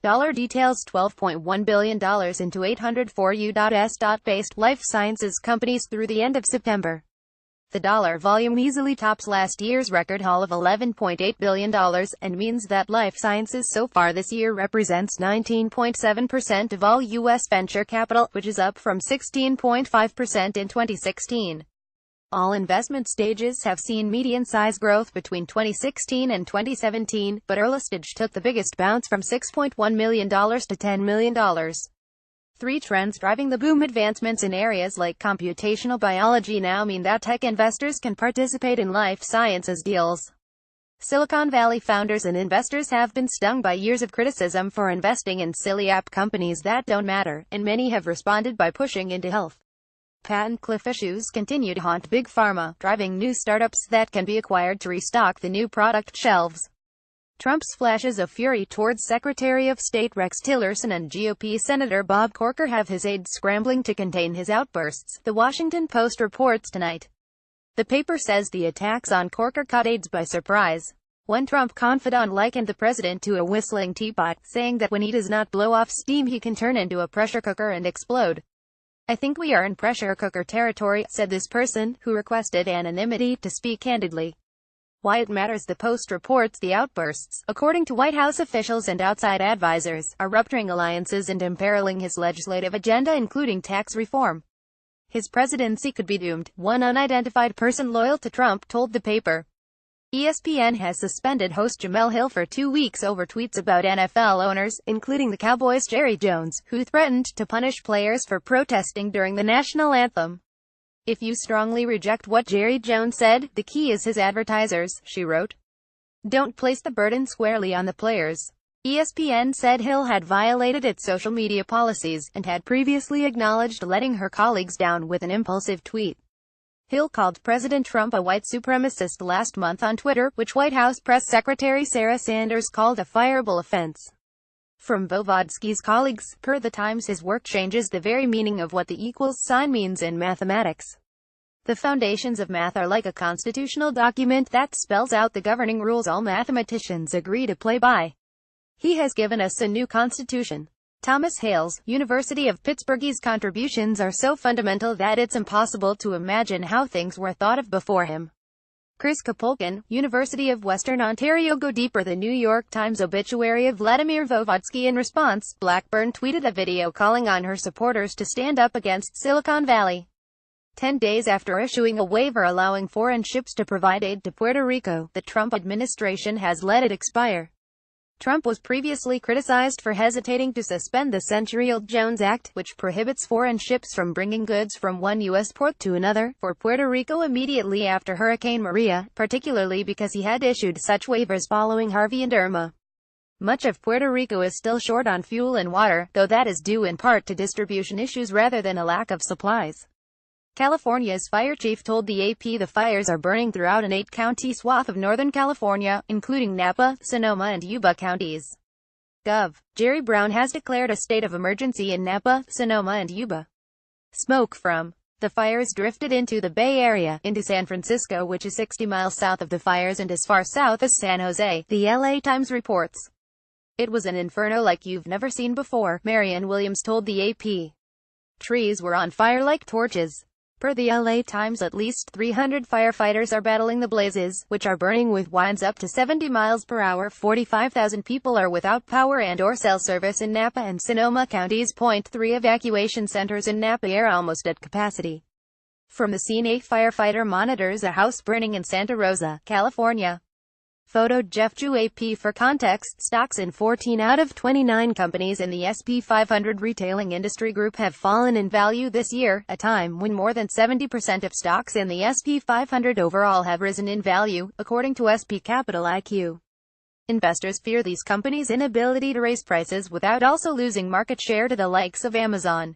Details $12.1 billion into 804 U.S.based life sciences companies through the end of September. The dollar volume easily tops last year's record haul of $11.8 billion, and means that life sciences so far this year represents 19.7% of all U.S. venture capital, which is up from 16.5% in 2016. All investment stages have seen median size growth between 2016 and 2017, but early stage took the biggest bounce from $6.1 million to $10 million. Three trends driving the boom. Advancements in areas like computational biology now mean that tech investors can participate in life sciences deals. Silicon Valley founders and investors have been stung by years of criticism for investing in silly app companies that don't matter, and many have responded by pushing into health. Patent cliff issues continue to haunt big pharma, driving new startups that can be acquired to restock the new product shelves. Trump's flashes of fury towards Secretary of State Rex Tillerson and GOP Senator Bob Corker have his aides scrambling to contain his outbursts, The Washington Post reports tonight. The paper says the attacks on Corker caught aides by surprise. One Trump confidant likened the president to a whistling teapot, saying that when he does not blow off steam he can turn into a pressure cooker and explode. "I think we are in pressure cooker territory," said this person, who requested anonymity to speak candidly. Why it matters. The Post reports the outbursts, according to White House officials and outside advisors, are rupturing alliances and imperiling his legislative agenda, including tax reform. His presidency could be doomed, one unidentified person loyal to Trump told the paper. ESPN has suspended host Jemele Hill for 2 weeks over tweets about NFL owners, including the Cowboys' Jerry Jones, who threatened to punish players for protesting during the national anthem. "If you strongly reject what Jerry Jones said, the key is his advertisers," she wrote. "Don't place the burden squarely on the players." ESPN said Hill had violated its social media policies, and had previously acknowledged letting her colleagues down with an impulsive tweet. Hill called President Trump a white supremacist last month on Twitter, which White House Press Secretary Sarah Sanders called a fireable offense. From Voevodsky's colleagues, per The Times, his work changes the very meaning of what the equals sign means in mathematics. The foundations of math are like a constitutional document that spells out the governing rules all mathematicians agree to play by. He has given us a new constitution. Thomas Hales, University of Pittsburgh's contributions are so fundamental that it's impossible to imagine how things were thought of before him. Chris Kapolkin, University of Western Ontario. Go deeper. The New York Times obituary of Vladimir Voevodsky. In response, Blackburn tweeted a video calling on her supporters to stand up against Silicon Valley. 10 days after issuing a waiver allowing foreign ships to provide aid to Puerto Rico, the Trump administration has let it expire. Trump was previously criticized for hesitating to suspend the century-old Jones Act, which prohibits foreign ships from bringing goods from one U.S. port to another, for Puerto Rico immediately after Hurricane Maria, particularly because he had issued such waivers following Harvey and Irma. Much of Puerto Rico is still short on fuel and water, though that is due in part to distribution issues rather than a lack of supplies. California's fire chief told the AP the fires are burning throughout an 8-county swath of Northern California, including Napa, Sonoma and Yuba counties. Gov. Jerry Brown has declared a state of emergency in Napa, Sonoma and Yuba. Smoke from the fires drifted into the Bay Area, into San Francisco, which is 60 miles south of the fires and as far south as San Jose, the LA Times reports. "It was an inferno like you've never seen before," Marianne Williams told the AP. "Trees were on fire like torches." Per the LA Times, at least 300 firefighters are battling the blazes, which are burning with winds up to 70 miles per hour. 45,000 people are without power and/or cell service in Napa and Sonoma counties. 3 evacuation centers in Napa are almost at capacity. From the scene, a firefighter monitors a house burning in Santa Rosa, California. Photo Jeff Ju. AP. For context, stocks in 14 out of 29 companies in the S&P 500 retailing industry group have fallen in value this year, a time when more than 70% of stocks in the S&P 500 overall have risen in value, according to SP Capital IQ. Investors fear these companies' inability to raise prices without also losing market share to the likes of Amazon.